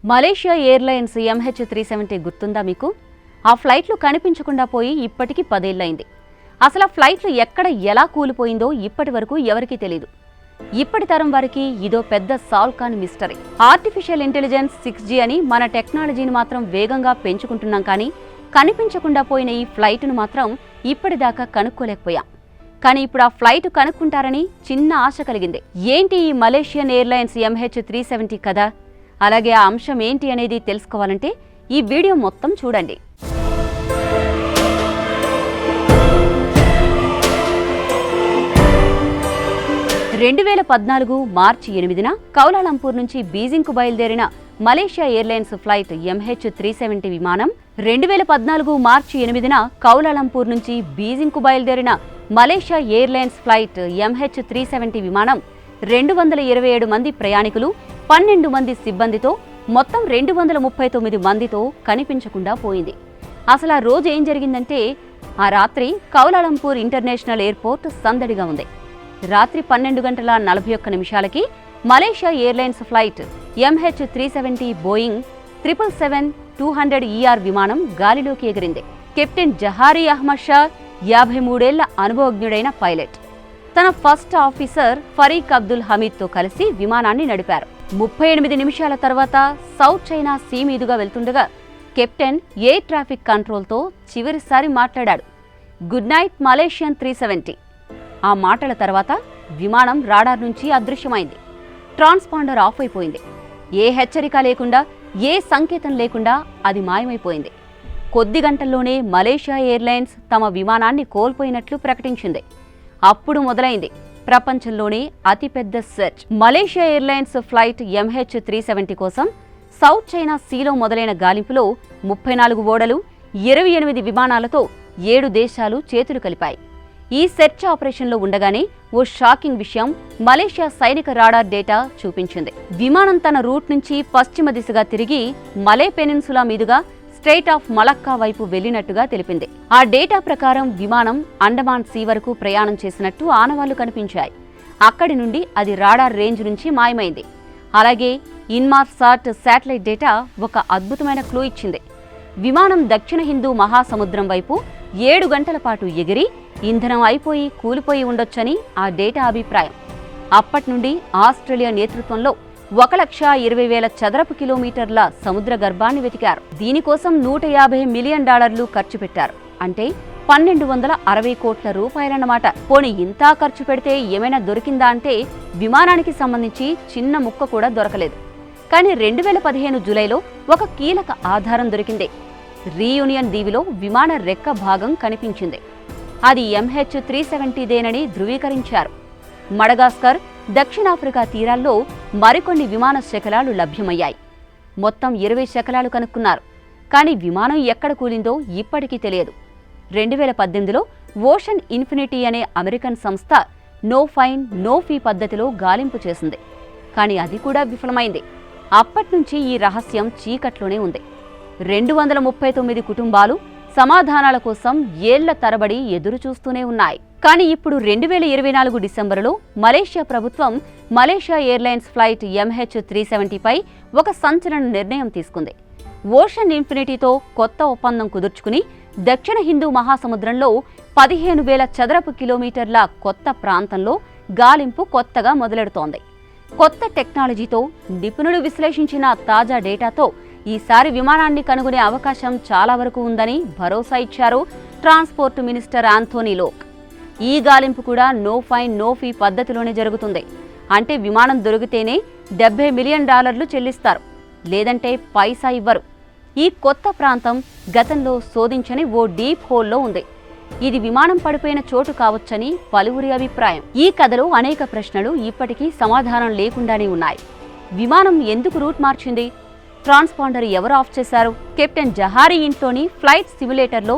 Malaysia airlines MH370 గుర్తుందా మీకు? ఆ ఫ్లైట్లు కనిపించకుండా పోయి ఇప్పటికి 10 ఏళ్లైంది. అసలు ఫ్లైట్లు ఎక్కడ ఎలా కూలిపోయిందో ఇప్పటి వరకు ఎవరికీ తెలియదు. ఇప్పటి తరం వారికి ఇదో పెద్ద సాల్వ్ కాని మిస్టరీ. ఆర్టిఫిషియల్ ఇంటెలిజెన్స్ 6G అని మన టెక్నాలజీని మాత్రం వేగంగా పెంచుకుంటున్నాం, కానీ కనిపించకుండా పోయిన ఈ ఫ్లైట్ను మాత్రం ఇప్పటిదాకా కనుక్కోలేకపోయాం. కానీ ఇప్పుడు ఆ ఫ్లైట్ కనుక్కుంటారని చిన్న ఆశ కలిగింది. ఏంటి ఈ మలేషియన్ ఎయిర్లైన్స్ MH370 కదా? అలాగే ఆ అంశం ఏంటి అనేది తెలుసుకోవాలంటే ఈ వీడియో మొత్తం చూడండి. మార్చి 8న కౌలాలంపూర్ నుంచి బీజింగ్కు బయలుదేరిన మలేషియా ఎయిర్లైన్స్ ఫ్లైట్ MH370 విమానం 2014 మార్చి 8న కౌలాలంపూర్ నుంచి బీజింగ్కు బయలుదేరిన మలేషియా ఎయిర్లైన్స్ ఫ్లైట్ MH370 విమానం 227 మంది ప్రయాణికులు, 12 మంది సిబ్బందితో మొత్తం 239 మందితో కనిపించకుండా పోయింది. అసలు ఆ రోజు ఏం జరిగిందంటే, ఆ రాత్రి కౌలాలంపూర్ ఇంటర్నేషనల్ ఎయిర్పోర్ట్ సందడిగా ఉంది. రాత్రి 12:41 Malaysia airlines flight MH370 Boeing 777-200ER విమానం గాలిలోకి ఎగిరింది. కెప్టెన్ జహారీ అహ్మద్ షా 53 ఏళ్ల అనుభవజ్ఞుడైన పైలట్ తన ఫస్ట్ ఆఫీసర్ ఫరీక్ అబ్దుల్ హమీద్తో కలిసి విమానాన్ని నడిపారు. 38 నిమిషాల తర్వాత సౌత్ చైనా సీ మీదుగా వెళ్తుండగా కెప్టెన్ ఎయిర్ ట్రాఫిక్ కంట్రోల్తో చివరిసారి మాట్లాడాడు. Good night Malaysian 370. ఆ మాటల తర్వాత విమానం రాడార్ నుంచి అదృశ్యమైంది. ట్రాన్స్పాండర్ ఆఫ్ అయిపోయింది. ఏ హెచ్చరిక లేకుండా, ఏ సంకేతం లేకుండా అది మాయమైపోయింది. కొద్ది గంటల్లోనే మలేషియా ఎయిర్లైన్స్ తమ విమానాన్ని కోల్పోయినట్లు ప్రకటించింది. అప్పుడు మొదలైంది ప్రపంచంలోనే అతిపెద్ద search. Malaysia airlines flight MH370 కోసం సౌత్ చైనా సీలో మొదలైన గాలింపులో 34 ఓడలు, 28 విమానాలతో 7 దేశాలు చేతులు కలిపాయి. ఈ సెర్చ్ ఆపరేషన్లో ఉండగానే ఓ షాకింగ్ విషయం మలేషియా సైనిక రాడార్ డేటా చూపించింది. విమానం తన రూట్ నుంచి పశ్చిమ దిశగా తిరిగి మలే పెనిన్సులా మీదుగా స్ట్రెయిట్ ఆఫ్ మలక్కా వైపు వెళ్లినట్టుగా తెలిపింది. ఆ డేటా ప్రకారం విమానం అండమాన్ సీ వరకు ప్రయాణం చేసినట్టు ఆనవాళ్లు కనిపించాయి. అక్కడి నుండి అది రాడార్ రేంజ్ నుంచి మాయమైంది. అలాగే ఇన్మార్సాట్ శాటిలైట్ డేటా ఒక అద్భుతమైన క్లూ ఇచ్చింది. విమానం దక్షిణ హిందూ మహాసముద్రం వైపు 7 గంటల పాటు ఎగిరి ఇంధనం అయిపోయి కూలిపోయి ఉండొచ్చని ఆ డేటా అభిప్రాయం. అప్పటి నుండి ఆస్ట్రేలియా నేతృత్వంలో 1,20,000 చదరపు కిలోమీటర్ల సముద్ర గర్భాన్ని వెతికారు. దీనికోసం $150 మిలియన్ ఖర్చు పెట్టారు. అంటే 1,260 కోట్ల రూపాయలన్నమాట. పోనీ ఇంతా ఖర్చు పెడితే ఏమైనా దొరికిందా అంటే విమానానికి సంబంధించి చిన్న ముక్క కూడా దొరకలేదు. కానీ 2015 జూలైలో ఒక కీలక ఆధారం దొరికింది. రీయూనియన్ దీవిలో విమాన రెక్క భాగం కనిపించింది. అది MH370దేనని ధృవీకరించారు. మడగాస్కర్, దక్షిణాఫ్రికా తీరాల్లో మరికొన్ని విమాన శకలాలు లభ్యమయ్యాయి. మొత్తం 20 శకలాలు కనుక్కున్నారు. కానీ విమానం ఎక్కడ కూలిందో ఇప్పటికీ తెలియదు. 2018లో ఓషన్ ఇన్ఫినిటీ అనే అమెరికన్ సంస్థ నో ఫైన్ నో ఫీ పద్ధతిలో గాలింపు చేసింది. కానీ అది కూడా విఫలమైంది. అప్పట్నుంచి ఈ రహస్యం చీకట్లోనే ఉంది. 239 కుటుంబాలు సమాధానాల కోసం ఏళ్ల తరబడి ఎదురుచూస్తూనే ఉన్నాయి. కానీ ఇప్పుడు 2024 డిసెంబరులో మలేషియా ప్రభుత్వం మలేషియా ఎయిర్లైన్స్ ఫ్లైట్ MH370పై ఒక సంచలన నిర్ణయం తీసుకుంది. ఓషన్ ఇన్ఫినిటీతో కొత్త ఒప్పందం కుదుర్చుకుని దక్షిణ హిందూ మహాసముద్రంలో 15,000 చదరపు కిలోమీటర్ల కొత్త ప్రాంతంలో గాలింపు కొత్తగా మొదలెడుతోంది. కొత్త టెక్నాలజీతో నిపుణులు విశ్లేషించిన తాజా డేటాతో ఈసారి విమానాన్ని కనుగొనే అవకాశం చాలా వరకు ఉందని భరోసా ఇచ్చారు ట్రాన్స్పోర్ట్ మినిస్టర్ ఆంథోనీ లోక్. ఈ గాలింపు కూడా నో ఫైన్ నో ఫీ పద్ధతిలోనే జరుగుతుంది. అంటే విమానం దొరికితేనే $70 మిలియన్ చెల్లిస్తారు, లేదంటే పైసా ఇవ్వరు. ఈ కొత్త ప్రాంతం గతంలో శోధించని ఓ డీప్ హోల్లో ఉంది. ఇది విమానం పడిపోయిన చోటు కావచ్చని పలువురి అభిప్రాయం. ఈ కథలో అనేక ప్రశ్నలు ఇప్పటికీ సమాధానం లేకుండానే ఉన్నాయి. విమానం ఎందుకు రూట్ మార్చింది? ట్రాన్స్పాండర్ ఎవరు ఆఫ్ చేశారు? కెప్టెన్ జహారీ ఇంట్లోని ఫ్లైట్ సిమ్యులేటర్లో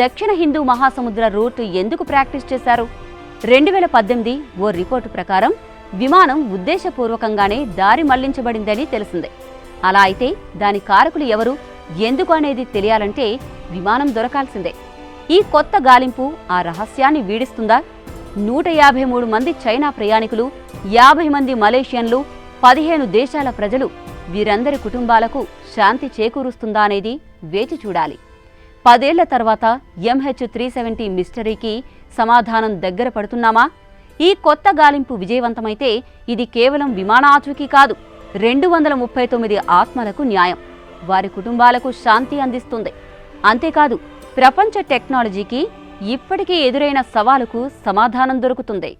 దక్షిణ హిందూ మహాసముద్ర రూట్ ఎందుకు ప్రాక్టీస్ చేశారు? 2018 ఓ రిపోర్టు ప్రకారం విమానం ఉద్దేశపూర్వకంగానే దారి మళ్లించబడిందని తెలిసింది. అలా అయితే దాని కారకులు ఎవరు, ఎందుకు అనేది తెలియాలంటే విమానం దొరకాల్సిందే. ఈ కొత్త గాలింపు ఆ రహస్యాన్ని వీడిస్తుందా? 153 మంది చైనా ప్రయాణికులు, 50 మంది మలేషియన్లు, 15 దేశాల ప్రజలు వీరందరి కుటుంబాలకు శాంతి చేకూరుస్తుందా అనేది వేచి చూడాలి. 10 ఏళ్ల తర్వాత MH370 మిస్టరీకి సమాధానం దగ్గర పడుతున్నామా? ఈ కొత్త గాలింపు విజయవంతమైతే ఇది కేవలం విమాన ఆచూకీ కాదు, 239 ఆత్మలకు న్యాయం, వారి కుటుంబాలకు శాంతి అందిస్తుంది. అంతేకాదు, ప్రపంచ టెక్నాలజీకి ఇప్పటికే ఎదురైన సవాలుకు సమాధానం దొరుకుతుంది.